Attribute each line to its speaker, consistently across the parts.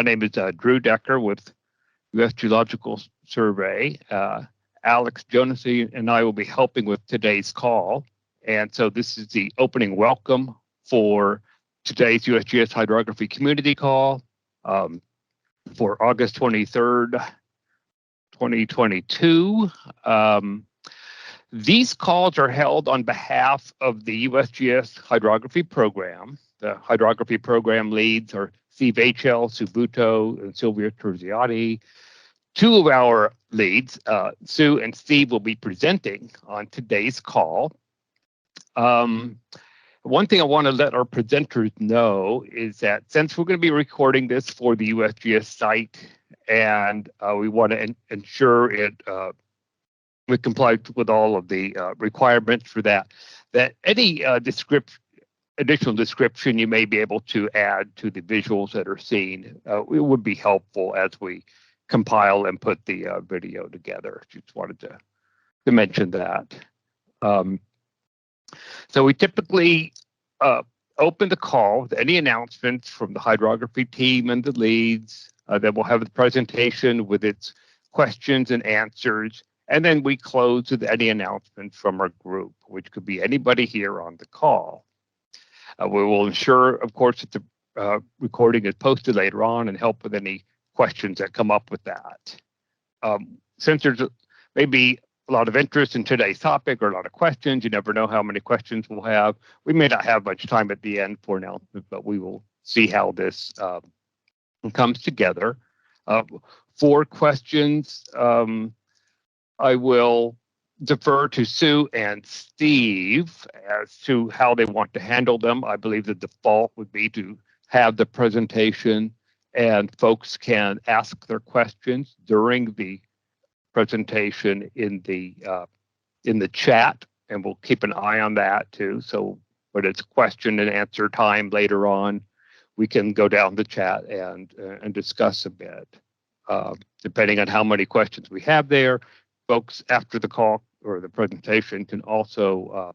Speaker 1: My name is Drew Decker with U.S. Geological Survey. Alex Jonasy and I will be helping with today's call. And so this is the opening welcome for today's USGS Hydrography Community Call for August 23rd, 2022. These calls are held on behalf of the USGS Hydrography Program. The Hydrography Program leads are Steve Aichele, Sue Buto, and Sylvia Terziati. Two of our leads, Sue and Steve, will be presenting on today's call. One thing I want to let our presenters know is that since we're going to be recording this for the USGS site, and we want to ensure it we comply with all of the requirements for that any additional description you may be able to add to the visuals that are seen, it would be helpful as we compile and put the video together. Just wanted to mention that. So we typically open the call with any announcements from the hydrography team and the leads. Then we'll have the presentation with its questions and answers. And then we close with any announcements from our group, which could be anybody here on the call. We will ensure, of course, that the recording is posted later on and help with any questions that come up with that. Since there's maybe a lot of interest in today's topic or a lot of questions, you never know how many questions we'll have. We may not have much time at the end for announcements, but we will see how this comes together. For questions, I will defer to Sue and Steve as to how they want to handle them. I believe the default would be to have the presentation and folks can ask their questions during the presentation in the chat, and we'll keep an eye on that too. So when it's question and answer time later on, we can go down the chat and discuss a bit. Depending on how many questions we have there, folks after the call or the presentation can also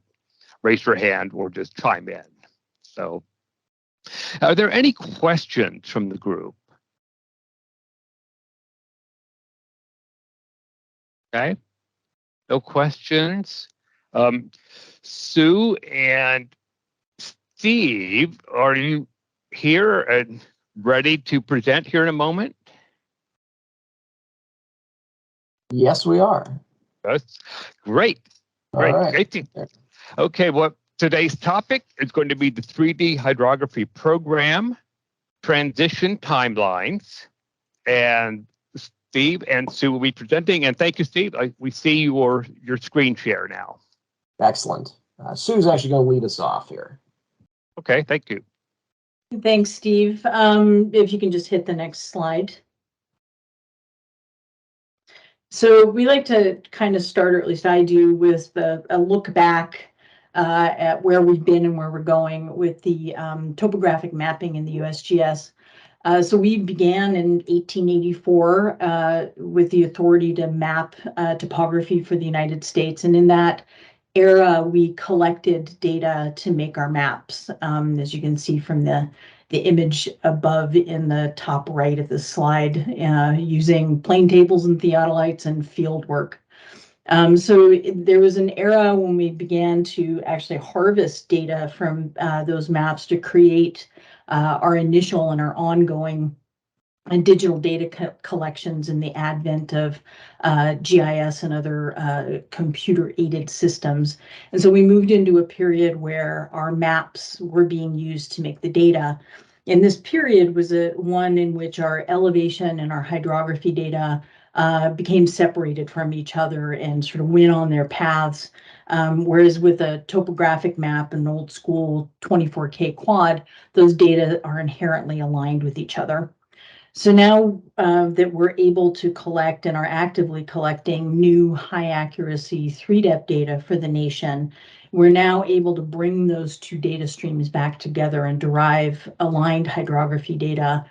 Speaker 1: raise their hand or just chime in. So are there any questions from the group? Okay, no questions. Sue and Steve, are you here and ready to present here in a moment?
Speaker 2: Yes, we are.
Speaker 1: That's great. Great.
Speaker 2: All right.
Speaker 1: Great. Okay, well, today's topic is going to be the 3D Hydrography Program transition timelines. And Steve and Sue will be presenting. And thank you, Steve. We see your screen share now.
Speaker 2: Excellent. Sue's actually going to lead us off here.
Speaker 1: Okay, thank you.
Speaker 3: Thanks, Steve. If you can just hit the next slide. So we like to kind of start, or at least I do, with a look back at where we've been and where we're going with the topographic mapping in the USGS. So we began in 1884 with the authority to map topography for the United States. And in that era, we collected data to make our maps, as you can see from the image above in the top right of the slide, using plane tables and theodolites and field work. So there was an era when we began to actually harvest data from those maps to create our initial and our ongoing digital data collections in the advent of GIS and other computer-aided systems. And so we moved into a period where our maps were being used to make the data. And this period was one in which our elevation and our hydrography data became separated from each other and sort of went on their paths. Whereas with a topographic map, an old school 24K quad, those data are inherently aligned with each other. So now that we're able to collect and are actively collecting new high accuracy 3D data for the nation, we're now able to bring those two data streams back together and derive aligned hydrography data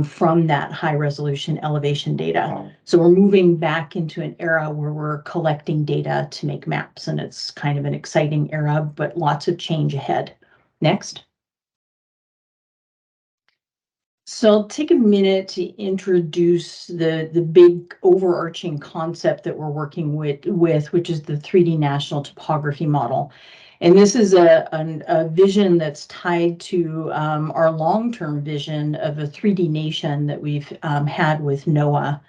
Speaker 3: from that high resolution elevation data. So we're moving back into an era where we're collecting data to make maps, and it's kind of an exciting era, but lots of change ahead. Next. So I'll take a minute to introduce the big overarching concept that we're working with, which is the 3D National Topography Model. And this is a vision that's tied to our long-term vision of a 3D nation that we've had with NOAA,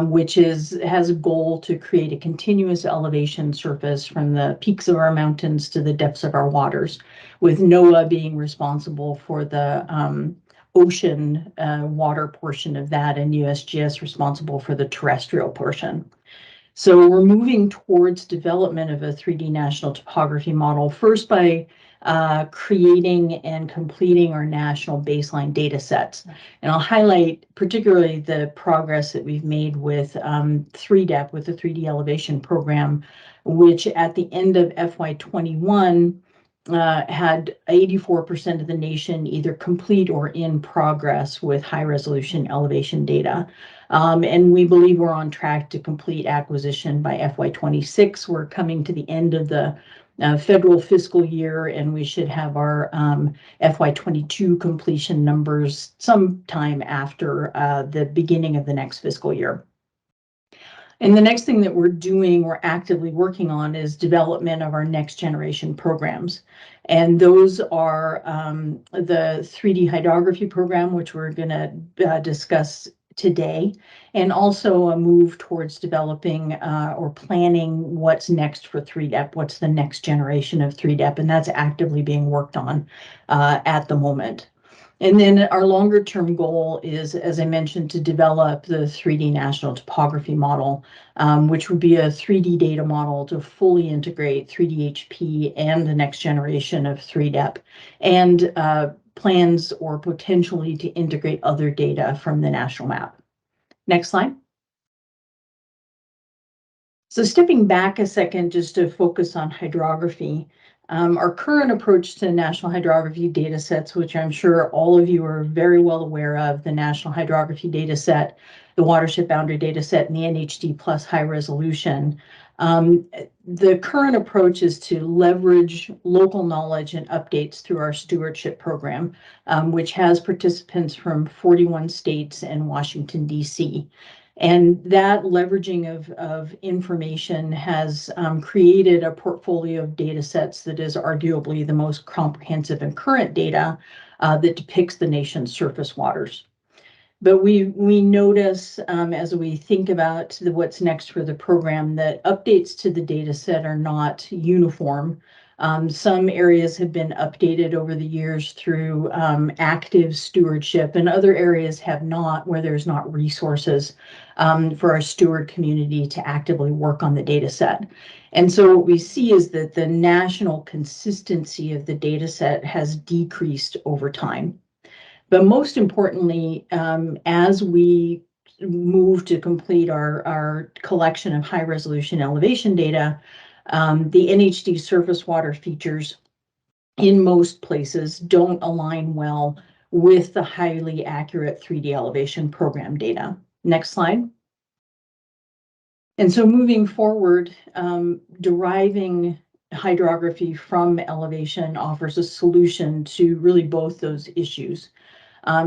Speaker 3: which has a goal to create a continuous elevation surface from the peaks of our mountains to the depths of our waters, with NOAA being responsible for the ocean water portion of that, and USGS responsible for the terrestrial portion. So we're moving towards development of a 3D national topography model, first by creating and completing our national baseline data sets. And I'll highlight particularly the progress that we've made with 3DEP, with the 3D elevation program, which at the end of FY21 had 84% of the nation either complete or in progress with high resolution elevation data. And we believe we're on track to complete acquisition by FY26. We're coming to the end of the federal fiscal year, and we should have our FY22 completion numbers sometime after the beginning of the next fiscal year. And the next thing that we're actively working on is development of our next generation programs. And those are the 3D Hydrography Program, which we're going to discuss today, and also a move towards developing or planning what's next for 3DEP, what's the next generation of 3DEP, and that's actively being worked on at the moment. And then our longer term goal is, as I mentioned, to develop the 3D National Topography Model, which would be a 3D data model to fully integrate 3D HP and the next generation of 3DEP, and plans or potentially to integrate other data from the national map. Next slide. So stepping back a second, just to focus on hydrography, our current approach to national hydrography data sets, which I'm sure all of you are very well aware of, the National Hydrography Data Set, the Watershed Boundary Data Set, and the NHD Plus High Resolution. The current approach is to leverage local knowledge and updates through our stewardship program, which has participants from 41 states and Washington, D.C. And that leveraging of information has created a portfolio of data sets that is arguably the most comprehensive and current data that depicts the nation's surface waters. But we notice as we think about what's next for the program that updates to the data set are not uniform. Some areas have been updated over the years through active stewardship, and other areas have not, where there's not resources for our steward community to actively work on the data set. And so what we see is that the national consistency of the data set has decreased over time. But most importantly, as we move to complete our collection of high resolution elevation data, the NHD surface water features in most places don't align well with the highly accurate 3D elevation program data. Next slide. And so moving forward, deriving hydrography from elevation offers a solution to really both those issues.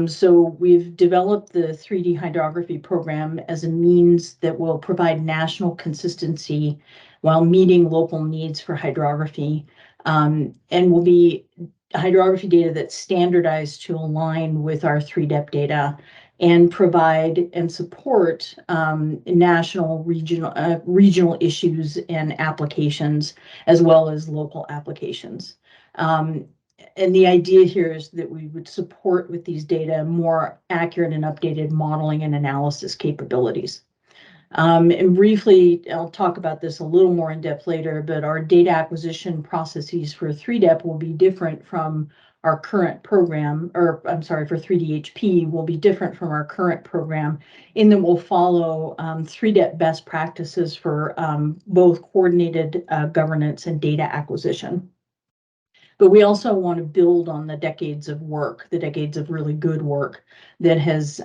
Speaker 3: So we've developed the 3D hydrography program as a means that will provide national consistency while meeting local needs for hydrography, and will be hydrography data that's standardized to align with our 3DEP data and provide and support national, regional issues and applications, as well as local applications. And the idea here is that we would support with these data more accurate and updated modeling and analysis capabilities. And briefly, I'll talk about this a little more in depth later, but our data acquisition processes for 3DEP will be different from our current program, or I'm sorry, for 3DHP will be different from our current program in that we'll follow 3DEP best practices for both coordinated governance and data acquisition. But we also want to build on the decades of work, the decades of really good work that has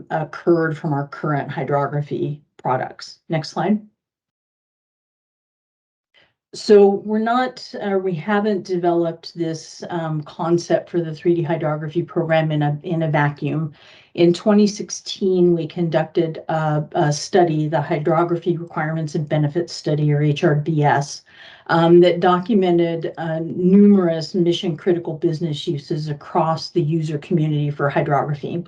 Speaker 3: occurred from our current hydrography products. Next slide. So we haven't developed this concept for the 3D hydrography program in a vacuum. In 2016, we conducted a study, the Hydrography Requirements and Benefits Study, or HRBS, that documented numerous mission critical business uses across the user community for hydrography.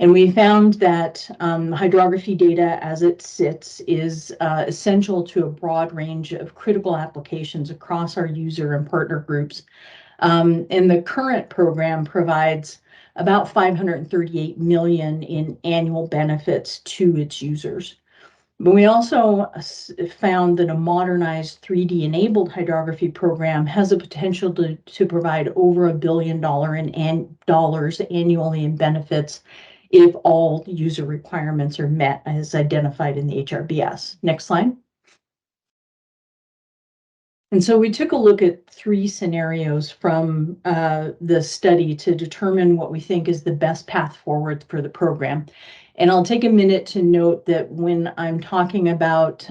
Speaker 3: And we found that hydrography data as it sits is essential to a broad range of critical applications across our user and partner groups. And the current program provides about 538 million in annual benefits to its users. But we also found that a modernized 3D enabled hydrography program has the potential to provide over $1 billion dollars annually in benefits if all user requirements are met as identified in the HRBS. Next slide. And so we took a look at 3 scenarios from the study to determine what we think is the best path forward for the program. And I'll take a minute to note that when I'm talking about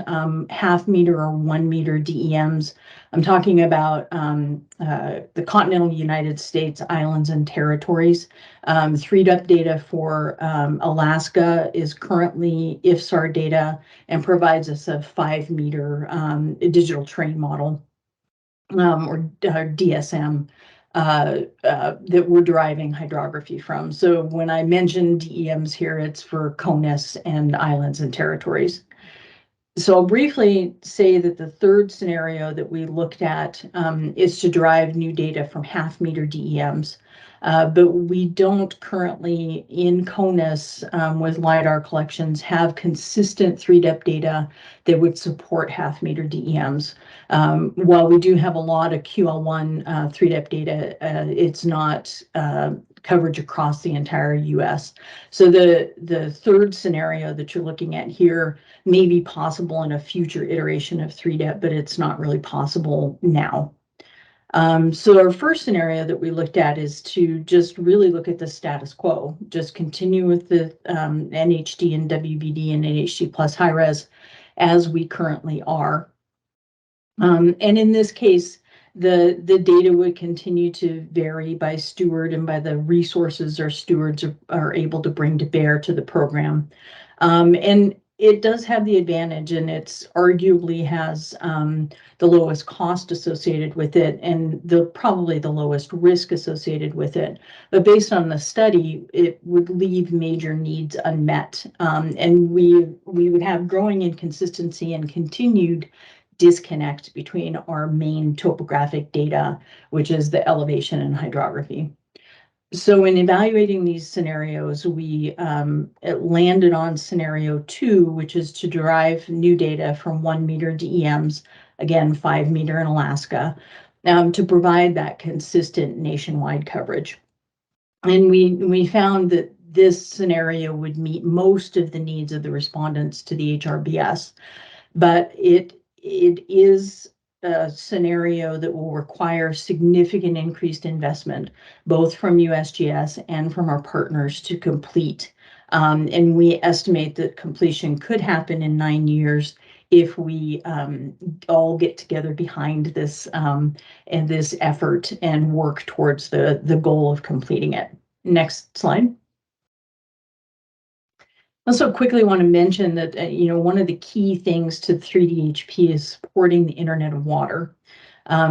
Speaker 3: half meter or 1 meter DEMs, I'm talking about the continental United States, islands, and territories. 3DUP data for Alaska is currently IFSAR data and provides us a 5 meter digital terrain model. Or DSM that we're deriving hydrography from. So when I mention DEMs here, it's for CONUS and islands and territories. So I'll briefly say that the third scenario that we looked at is to derive new data from half meter DEMs. But we don't currently in CONUS with LiDAR collections have consistent 3DEP data that would support half meter DEMs. While we do have a lot of QL1 3DEP data, it's not coverage across the entire US. So the third scenario that you're looking at here may be possible in a future iteration of 3DEP, but it's not really possible now. So our first scenario that we looked at is to just really look at the status quo, just continue with the NHD and WVD and NHD plus high res as we currently are. And in this case, the data would continue to vary by steward and by the resources our stewards are able to bring to bear to the program. And it does have the advantage, and it's arguably has the lowest cost associated with it and probably the lowest risk associated with it. But based on the study, it would leave major needs unmet. And we would have growing inconsistency and continued disconnect between our main topographic data, which is the elevation and hydrography. So in evaluating these scenarios, we landed on scenario 2, which is to derive new data from 1 meter DEMs, again, 5 meter in Alaska, to provide that consistent nationwide coverage. And we found that this scenario would meet most of the needs of the respondents to the HRBS, but it is a scenario that will require significant increased investment, both from USGS and from our partners to complete. And we estimate that completion could happen in 9 years if we all get together behind this and this effort and work towards the goal of completing it. Next slide. Also quickly want to mention that, one of the key things to 3DHP is supporting the Internet of Water.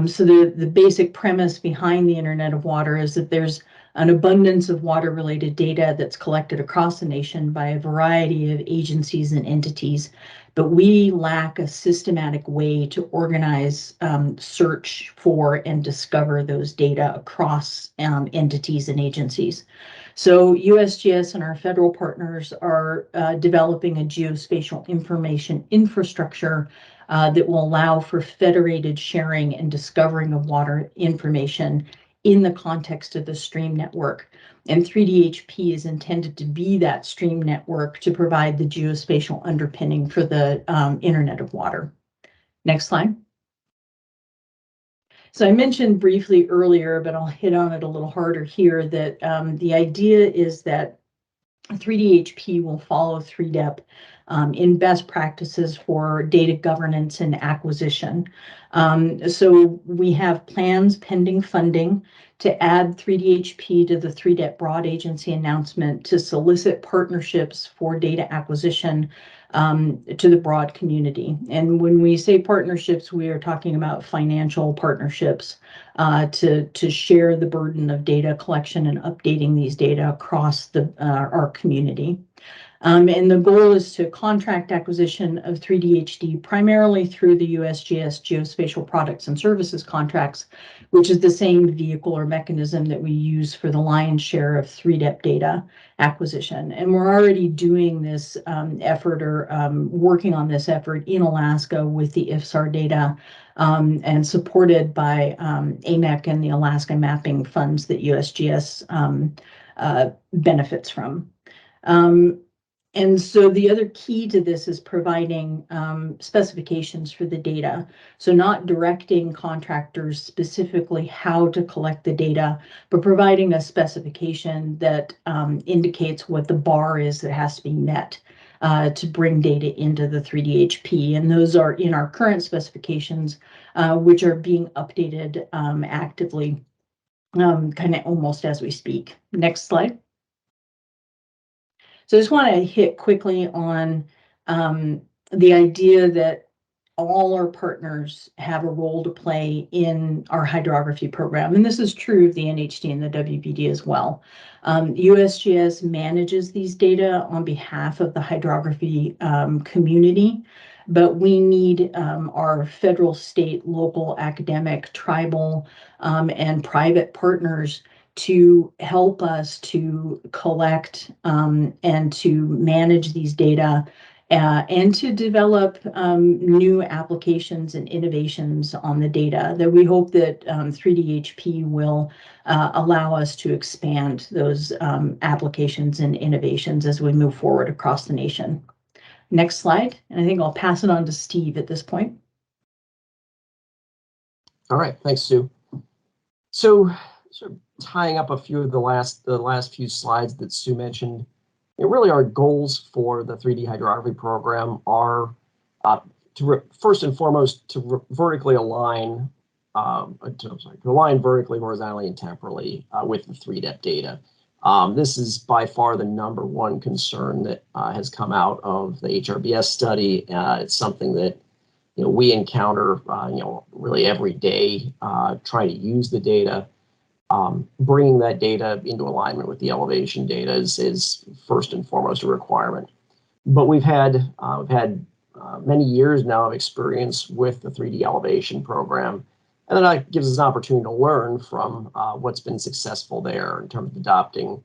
Speaker 3: So the basic premise behind the Internet of Water is that there's an abundance of water-related data that's collected across the nation by a variety of agencies and entities, but we lack a systematic way to organize, search for, and discover those data across entities and agencies. So USGS and our federal partners are developing a geospatial information infrastructure that will allow for federated sharing and discovering of water information in the context of the stream network. And 3DHP is intended to be that stream network to provide the geospatial underpinning for the Internet of Water. Next slide. So I mentioned briefly earlier, but I'll hit on it a little harder here, that the idea is that 3DHP will follow 3DEP in best practices for data governance and acquisition. So we have plans pending funding to add 3DHP to the 3DEP broad agency announcement to solicit partnerships for data acquisition to the broad community. And when we say partnerships, we are talking about financial partnerships to share the burden of data collection and updating these data across our community. And the goal is to contract acquisition of 3D primarily through the USGS geospatial products and services contracts, which is the same vehicle or mechanism that we use for the lion's share of 3DEP data acquisition. And we're already doing this effort or working on this effort in Alaska with the IFSAR data and supported by AMEC and the Alaska mapping funds that USGS benefits from. And so the other key to this is providing specifications for the data. So not directing contractors specifically how to collect the data, but providing a specification that indicates what the bar is that has to be met to bring data into the 3DHP. And those are in our current specifications, which are being updated actively, kind of almost as we speak. Next slide. So I just want to hit quickly on the idea that all our partners have a role to play in our hydrography program. And this is true of the NHD and the WPD as well. USGS manages these data on behalf of the hydrography community, but we need our federal, state, local, academic, tribal, and private partners to help us to collect and to manage these data and to develop new applications and innovations on the data that we hope that 3DHP will allow us to expand those applications and innovations as we move forward across the nation. Next slide, and I think I'll pass it on to Steve at this point.
Speaker 2: All right, thanks, Sue. So sort of tying up a few of the last few slides that Sue mentioned, really our goals for the 3D hydrography program are first and foremost to vertically align, to align vertically, horizontally, and temporally with the 3DEP data. This is by far the #1 concern that has come out of the HRBS study. It's something that we encounter really every day trying to use the data. Bringing that data into alignment with the elevation data is first and foremost a requirement. But we've had many years now of experience with the 3D elevation program, and that gives us an opportunity to learn from what's been successful there in terms of adopting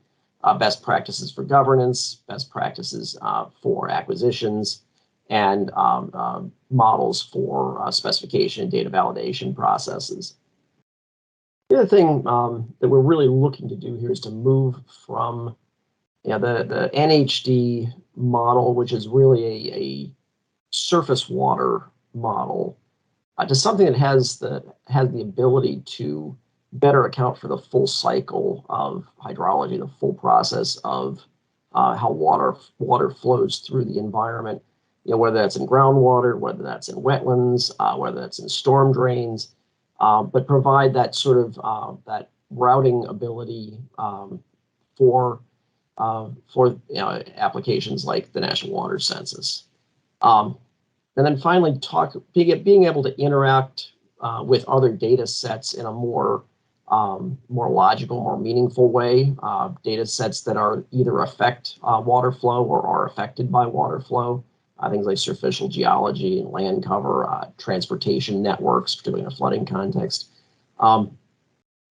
Speaker 2: best practices for governance, best practices for acquisitions, and models for specification and data validation processes. The other thing that we're really looking to do here is to move from the NHD model, which is really a surface water model, to something that has the ability to better account for the full cycle of hydrology, the full process of how water flows through the environment, whether that's in groundwater, whether that's in wetlands, whether that's in storm drains. But provide that sort of that routing ability for applications like the National Water Census, and then finally being able to interact with other data sets in a more logical, more meaningful way. Data sets that are either affect water flow or are affected by water flow. Things like superficial geology and land cover, transportation networks, particularly in a flooding context.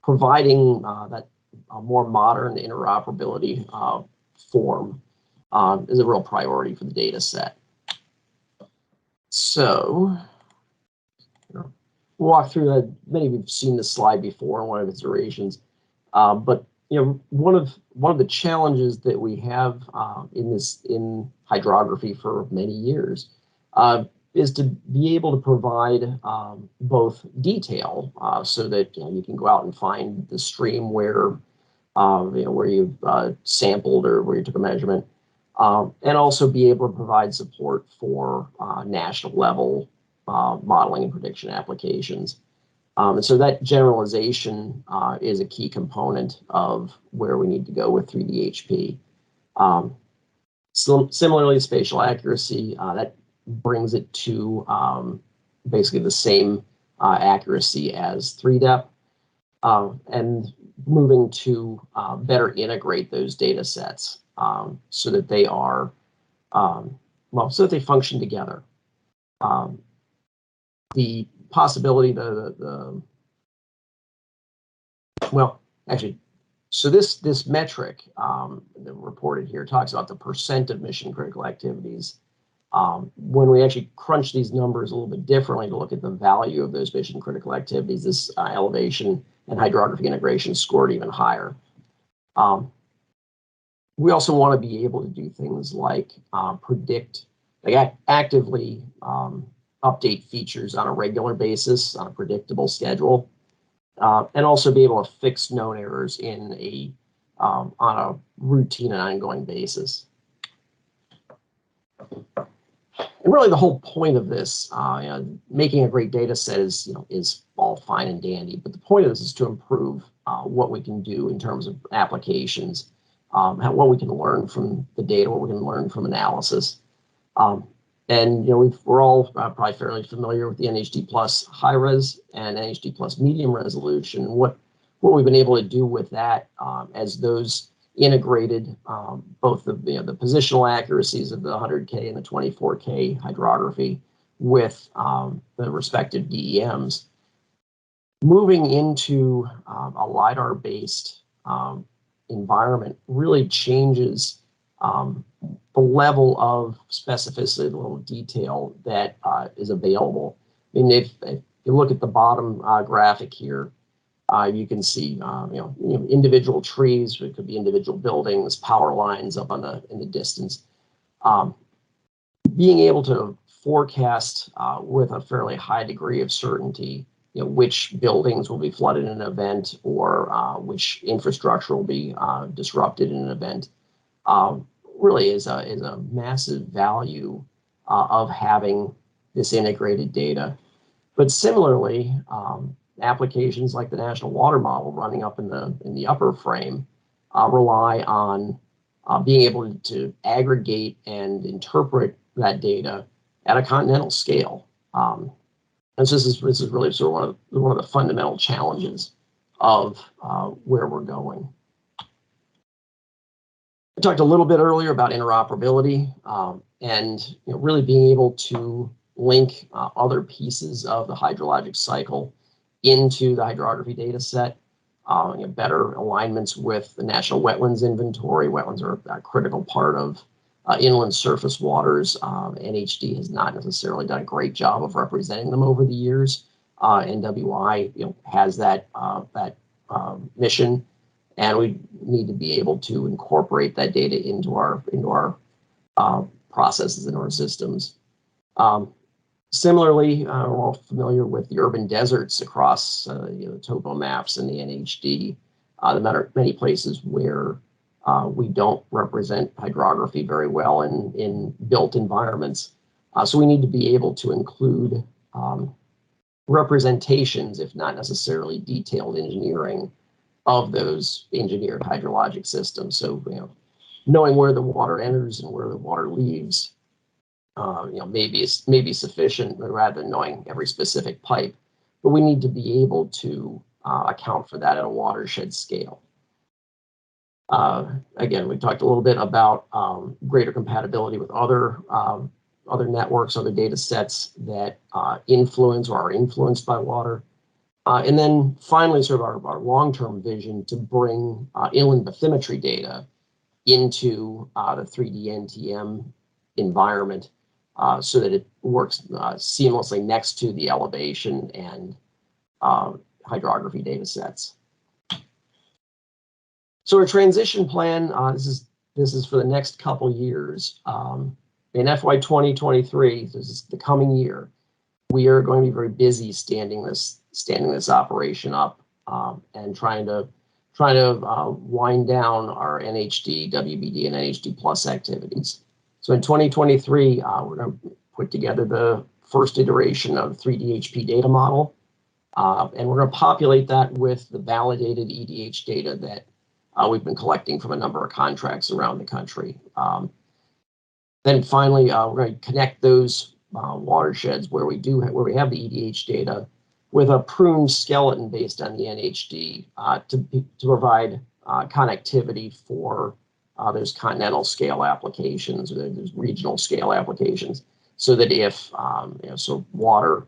Speaker 2: Providing that more modern interoperability form is a real priority for the data set. So we'll walk through that. Many of you have seen this slide before in one of its iterations, but one of the challenges that we have in hydrography for many years is to be able to provide both detail so that you can go out and find the stream where where you've sampled or where you took a measurement, and also be able to provide support for national level modeling and prediction applications. And so that generalization is a key component of where we need to go with 3D HP. So similarly, spatial accuracy, that brings it to basically the same accuracy as 3DEP, and moving to better integrate those data sets so that they are, so that they function together. The possibility, so this metric that reported here talks about the percent of mission critical activities. When we actually crunch these numbers a little bit differently to look at the value of those mission critical activities, this elevation and hydrography integration scored even higher. We also want to be able to do things like predict, like actively update features on a regular basis, on a predictable schedule, and also be able to fix known errors in on a routine and ongoing basis. And really, the whole point of this, making a great data set is all fine and dandy, but the point of this is to improve what we can do in terms of applications, what we can learn from the data, what we can learn from analysis. And we're all probably fairly familiar with the NHD plus high res and NHD plus medium resolution. And what we've been able to do with that as those integrated both the positional accuracies of the 100K and the 24K hydrography with the respective DEMs, moving into a LiDAR-based environment really changes the level of specificity, the level of detail that is available. I mean, if you look at the bottom graphic here, you can see individual trees. It could be individual buildings, power lines up in the distance. Being able to forecast with a fairly high degree of certainty, which buildings will be flooded in an event or which infrastructure will be disrupted in an event, really is a massive value of having this integrated data. But similarly, applications like the National Water Model running up in the upper frame rely on being able to aggregate and interpret that data at a continental scale. And so this is really sort of one of the fundamental challenges of where we're going. I talked a little bit earlier about interoperability and really being able to link other pieces of the hydrologic cycle into the hydrography data set, better alignments with the National Wetlands Inventory. Wetlands are a critical part of inland surface waters. NHD has not necessarily done a great job of representing them over the years. NWI has that mission, and we need to be able to incorporate that data into our processes and our systems. Similarly, we're all familiar with the urban deserts across the topo maps and the NHD. There are many places where we don't represent hydrography very well in built environments. So we need to be able to include representations, if not necessarily detailed engineering, of those engineered hydrologic systems. So knowing where the water enters and where the water leaves, maybe sufficient rather than knowing every specific pipe, but we need to be able to account for that at a watershed scale. Again, we talked a little bit about greater compatibility with other networks, other data sets that influence or are influenced by water. And then finally, sort of our long-term vision to bring inland bathymetry data into the 3D NTM environment so that it works seamlessly next to the elevation and hydrography data sets. So our transition plan, this is for the next couple years. In FY 2023, this is the coming year, we are going to be very busy standing this operation up and trying to trying to wind down our NHD, WBD, and NHD Plus activities. So in 2023, we're going to put together the first iteration of 3DHP data model, and we're going to populate that with the validated EDH data that we've been collecting from a number of contracts around the country. Then finally, we're going to connect those watersheds where we have the EDH data with a pruned skeleton based on the NHD to provide connectivity for those continental scale applications or those regional scale applications, so that if so water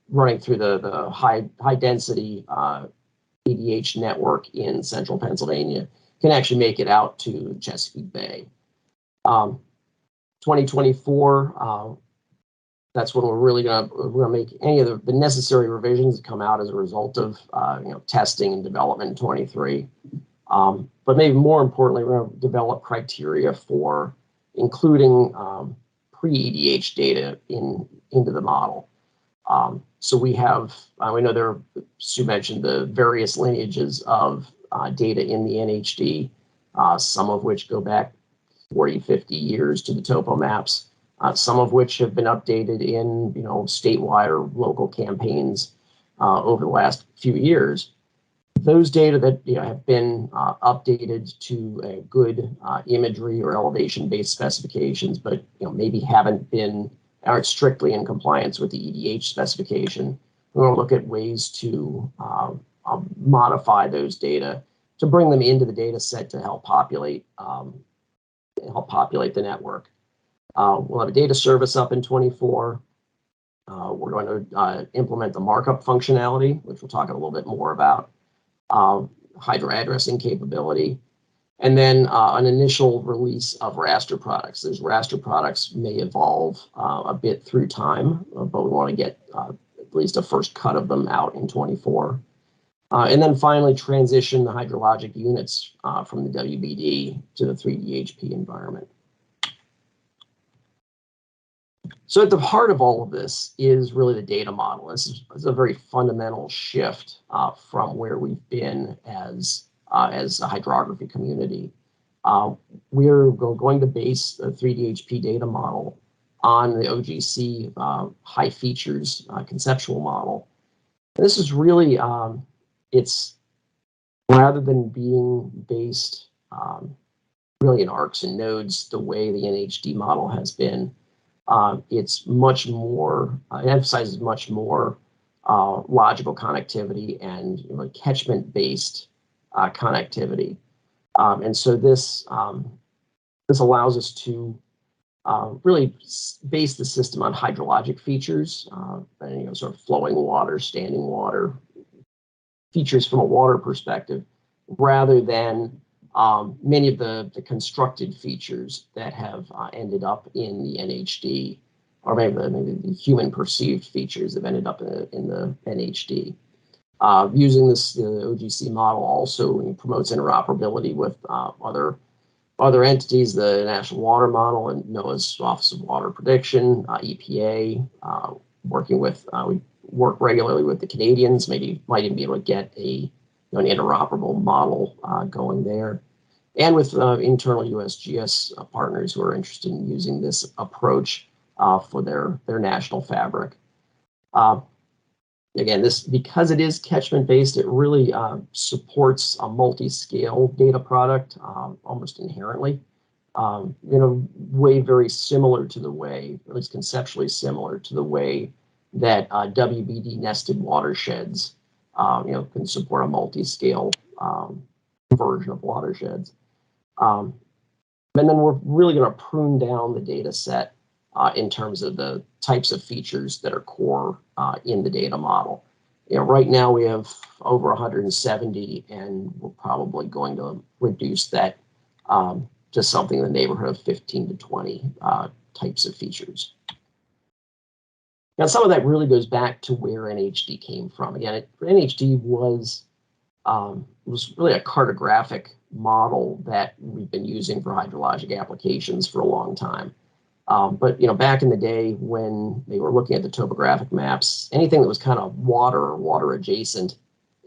Speaker 2: running through the high density EDH network in central Pennsylvania can actually make it out to Chesapeake Bay. 2024, that's when we're really gonna make any of the necessary revisions that come out as a result of testing and development in 23. But maybe more importantly, we're gonna develop criteria for including pre-EDH data into the model. So we have, we know Sue mentioned the various lineages of data in the NHD, some of which go back 40, 50 years to the topo maps, some of which have been updated in statewide or local campaigns over the last few years. Those data that have been updated to a good imagery or elevation-based specifications, but maybe aren't strictly in compliance with the EDH specification. We're going to look at ways to modify those data to bring them into the data set to help populate the network. We'll have a data service up in 24. We're going to implement the markup functionality, which we'll talk a little bit more about, hydro addressing capability, and then an initial release of raster products. Those raster products may evolve a bit through time, but we want to get at least a first cut of them out in 24. And then finally transition the hydrologic units from the WBD to the 3DHP environment. So at the heart of all of this is really the data model. This is a very fundamental shift from where we've been as a hydrography community. We're going to base the 3DHP data model on the OGC high features conceptual model. And this is really, it's rather than being based really in arcs and nodes the way the NHD model has been, it's much more, it emphasizes much more logical connectivity and catchment-based connectivity. And so this allows us to really base the system on hydrologic features, and, sort of flowing water, standing water, features from a water perspective, rather than many of the constructed features that have ended up in the NHD, or maybe the human perceived features that have ended up in the NHD. Using the OGC model also promotes interoperability with other entities, the National Water Model and NOAA's Office of Water Prediction, EPA, we work regularly with the Canadians, might even be able to get an interoperable model going there, and with internal USGS partners who are interested in using this approach for their national fabric. Again, because it is catchment based, it really supports a multi-scale data product almost inherently. Way very similar to the way, at least conceptually similar to the way that WBD nested watersheds can support a multi-scale version of watersheds. And then we're really going to prune down the data set in terms of the types of features that are core in the data model. Right now we have over 170, and we're probably going to reduce that to something in the neighborhood of 15 to 20 types of features. Now, some of that really goes back to where NHD came from. Again, NHD was really a cartographic model that we've been using for hydrologic applications for a long time. But back in the day when they were looking at the topographic maps, anything that was kind of water or water adjacent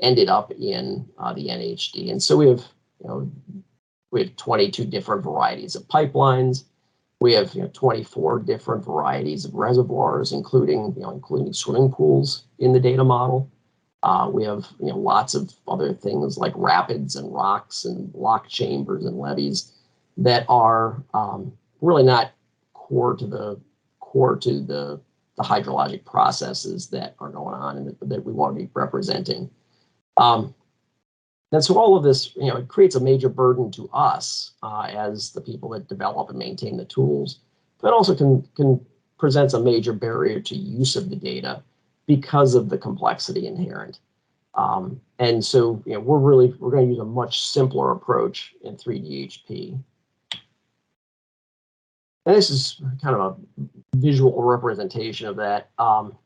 Speaker 2: ended up in the NHD. And so we have 22 different varieties of pipelines. We have 24 different varieties of reservoirs, including swimming pools in the data model. We have lots of other things like rapids and rocks and lock chambers and levees that are really not core to the hydrologic processes that are going on and that we want to be representing. And so all of this, it creates a major burden to us as the people that develop and maintain the tools, but also can presents a major barrier to use of the data because of the complexity inherent. And so, we're going to use a much simpler approach in 3DHP. And this is kind of a visual representation of that. On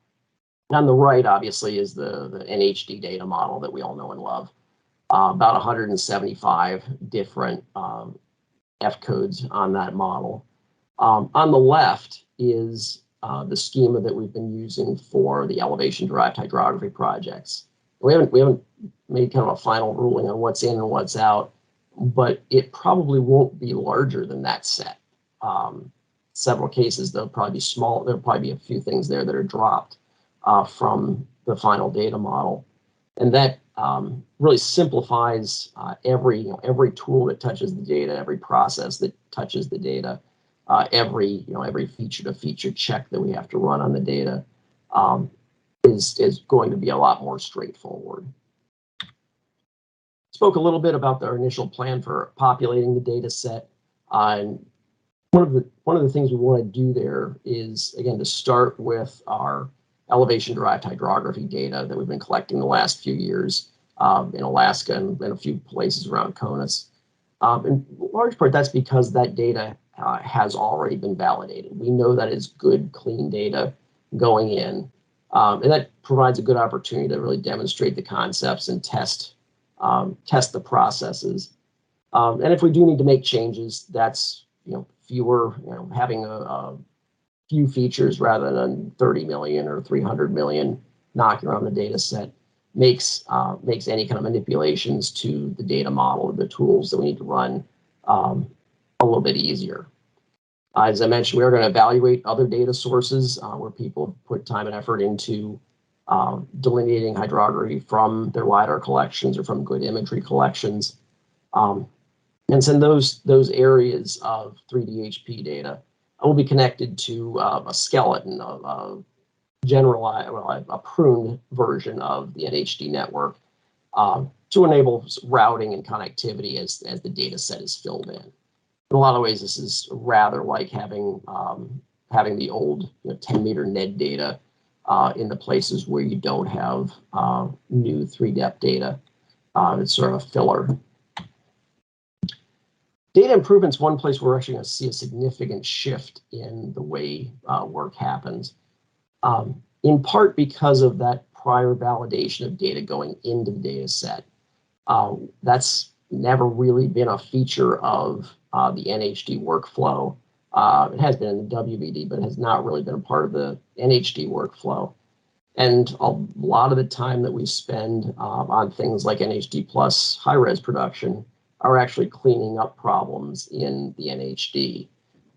Speaker 2: the right, obviously, is the NHD data model that we all know and love. About 175 different F codes on that model. On the left is the schema that we've been using for the elevation-derived hydrography projects. We haven't made kind of a final ruling on what's in and what's out, but it probably won't be larger than that set. Several cases, they'll probably be small. There'll probably be a few things there that are dropped from the final data model, and that really simplifies every tool that touches the data, every process that touches the data, every feature-to-feature check that we have to run on the data is going to be a lot more straightforward. Spoke a little bit about our initial plan for populating the data set. And one of the things we want to do there is, again, to start with our elevation-derived hydrography data that we've been collecting the last few years in Alaska and a few places around CONUS. In large part, that's because that data has already been validated. We know that it's good, clean data going in, and that provides a good opportunity to really demonstrate the concepts and test the processes. And if we do need to make changes, that's fewer, having a few features rather than 30 million or 300 million knocking around the data set makes any kind of manipulations to the data model or the tools that we need to run a little bit easier. As I mentioned, we are going to evaluate other data sources where people put time and effort into delineating hydrography from their LiDAR collections or from good imagery collections. And send those areas of 3DHP data will be connected to a skeleton of a pruned version of the NHD network to enable routing and connectivity as the data set is filled in. In a lot of ways, this is rather like having the old 10-meter NED data in the places where you don't have new 3-depth data. It's sort of a filler. Data improvement's one place where we're actually going to see a significant shift in the way work happens, in part because of that prior validation of data going into the data set. That's never really been a feature of the NHD workflow. It has been in the WVD, but has not really been a part of the NHD workflow. And a lot of the time that we spend on things like NHD plus high-res production are actually cleaning up problems in the NHD.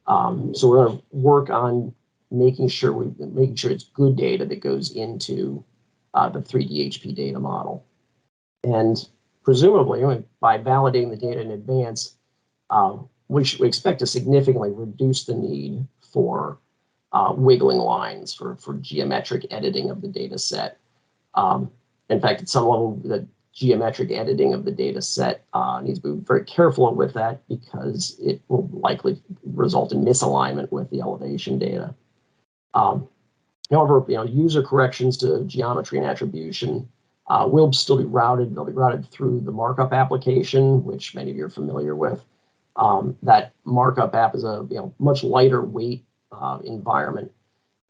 Speaker 2: So we're going to work on making sure it's good data that goes into the 3DHP data model. And presumably, by validating the data in advance, we expect to significantly reduce the need for wiggling lines for geometric editing of the data set. In fact, at some level, the geometric editing of the data set needs to be very careful with that because it will likely result in misalignment with the elevation data. However, user corrections to geometry and attribution will still be routed. They'll be routed through the markup application, which many of you are familiar with. That markup app is a much lighter weight environment,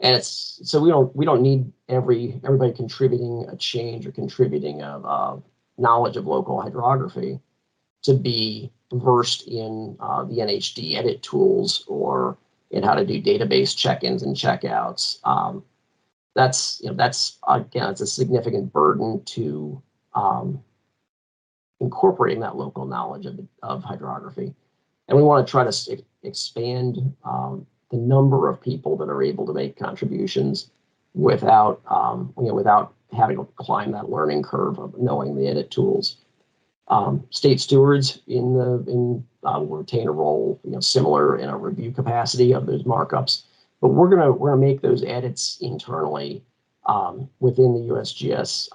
Speaker 2: and so we don't need everybody contributing a change or contributing a knowledge of local hydrography to be versed in the NHD edit tools or in how to do database check-ins and checkouts. That's again, it's a significant burden to incorporating that local knowledge of hydrography. And we want to try to expand the number of people that are able to make contributions without, without having to climb that learning curve of knowing the edit tools. State stewards will retain a role, similar in a review capacity of those markups, but we're gonna make those edits internally within the USGS,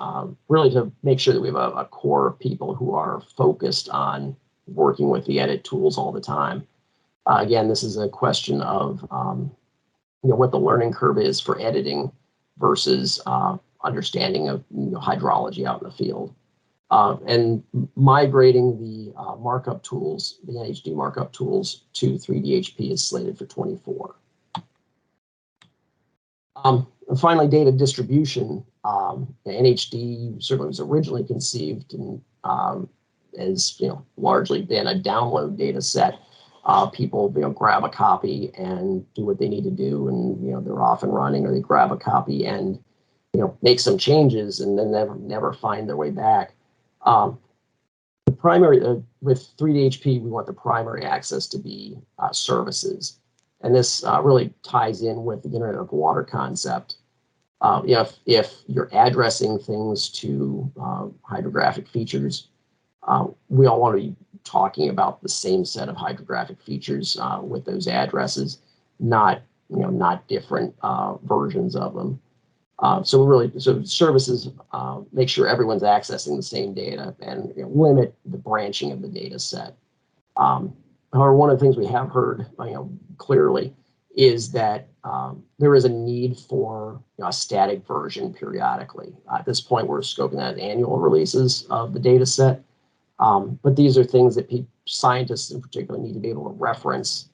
Speaker 2: really to make sure that we have a core of people who are focused on working with the edit tools all the time. Again, this is a question of what the learning curve is for editing versus understanding of hydrology out in the field. And migrating the markup tools, the NHD markup tools, to 3DHP is slated for 24. And finally, data distribution. The NHD certainly was originally conceived and as largely been a download data set. People grab a copy and do what they need to do, and they're off and running, or they grab a copy and make some changes and then never find their way back. The primary with 3DHP, we want the primary access to be services, and this really ties in with the Internet of Water concept. If you're addressing things to hydrographic features, we all want to be talking about the same set of hydrographic features with those addresses, not different versions of them. So services make sure everyone's accessing the same data and limit the branching of the data set. However, one of the things we have heard clearly is that there is a need for a static version periodically. At this point, we're scoping that as annual releases of the data set. But these are things that scientists in particular need to be able to reference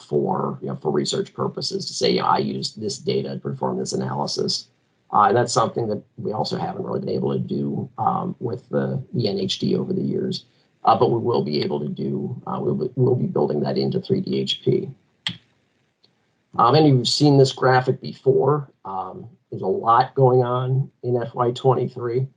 Speaker 2: for research purposes, to say, I used this data to perform this analysis. And that's something that we also haven't really been able to do with the NHD over the years. But we will be able to do, we'll be building that into 3DHP. And you've seen this graphic before. There's a lot going on in FY23.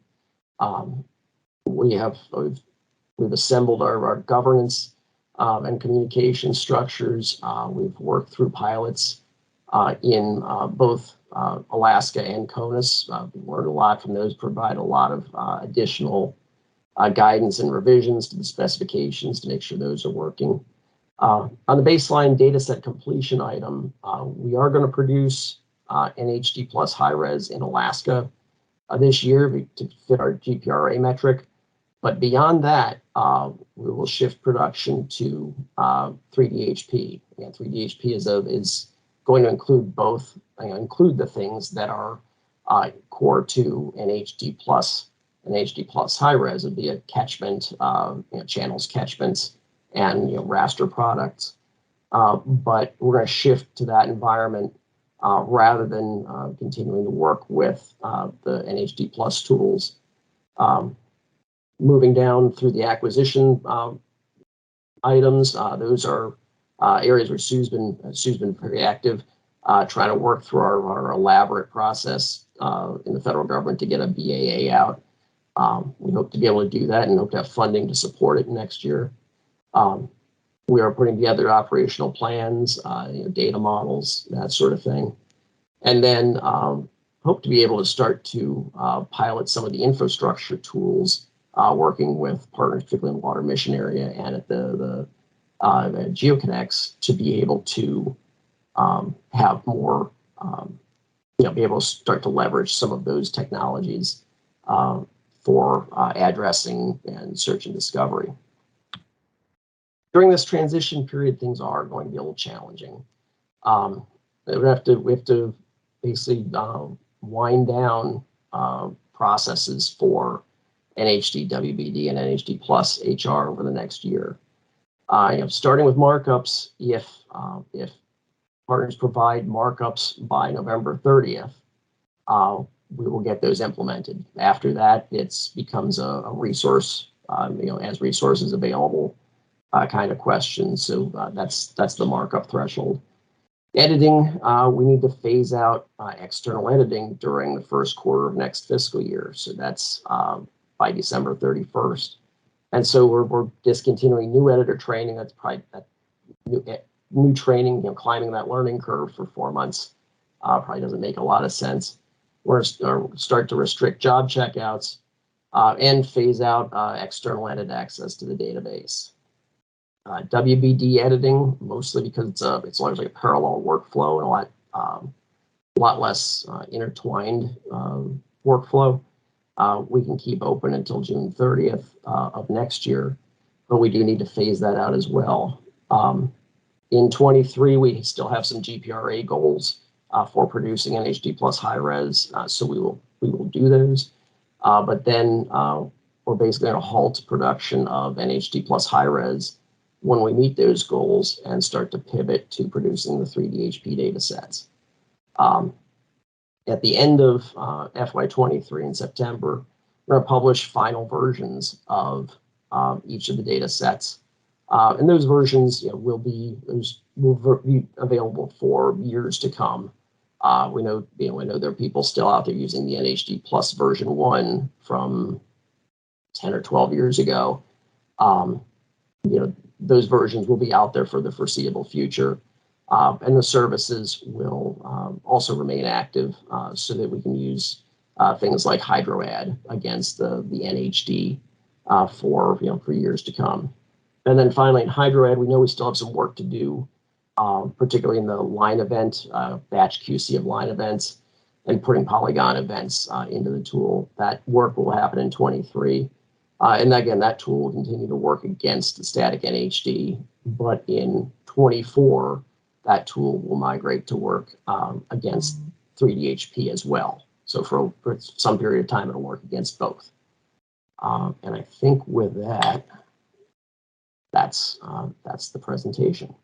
Speaker 2: We've assembled our governance and communication structures. We've worked through pilots in both Alaska and CONUS. We've learned a lot from those, provide a lot of additional guidance and revisions to the specifications to make sure those are working. On the baseline data set completion item, we are going to produce NHD plus high-res in Alaska this year to fit our GPRA metric. But beyond that, we will shift production to 3DHP. Again, 3DHP is going to include both, include the things that are core to NHD plus high-res, would be a catchment, channels catchments, and raster products. But we're going to shift to that environment rather than continuing to work with the NHD plus tools. Moving down through the acquisition items, those are areas where Sue's been very active, trying to work through our elaborate process in the federal government to get a BAA out. We hope to be able to do that and hope to have funding to support it next year. We are putting together operational plans, data models, that sort of thing. And then hope to be able to start to pilot some of the infrastructure tools, working with partners, particularly in the water mission area and at the GeoConnects, to be able to have more, be able to start to leverage some of those technologies for addressing and search and discovery. During this transition period, things are going to be a little challenging. We have to basically wind down processes for NHD, WBD, and NHD plus HR over the next year. Starting with markups, if partners provide markups by November 30th, we will get those implemented. After that, it becomes a resource, as resources available kind of question. So that's the markup threshold. Editing, we need to phase out external editing during the first quarter of next fiscal year. So that's by December 31st. And so we're discontinuing new editor training. That's probably new training, you know, climbing that learning curve for 4 months probably doesn't make a lot of sense. We're start to restrict job checkouts and phase out external edit access to the database. WBD editing, mostly because it's largely a parallel workflow and a lot less intertwined workflow. We can keep open until June 30th of next year, but we do need to phase that out as well. In 23, we still have some GPRA goals for producing NHD plus high res, so we will do those. But then we're basically going to halt production of NHD plus high res when we meet those goals and start to pivot to producing the 3D HP data sets. At the end of FY23 in September, we're going to publish final versions of each of the data sets. And those versions, you know, will be available for years to come. We know there are people still out there using the NHD plus version 1 from 10 or 12 years ago. Those versions will be out there for the foreseeable future. And the services will also remain active so that we can use things like HydroAdd against the NHD for years to come. And then finally, in HydroAdd, we know we still have some work to do, particularly in the line event, batch QC of line events, and putting polygon events into the tool. That work will happen in 23. And again, that tool will continue to work against the static NHD, but in 24, that tool will migrate to work against 3D HP as well. So for some period of time, it'll work against both. And I think with that, that's the presentation.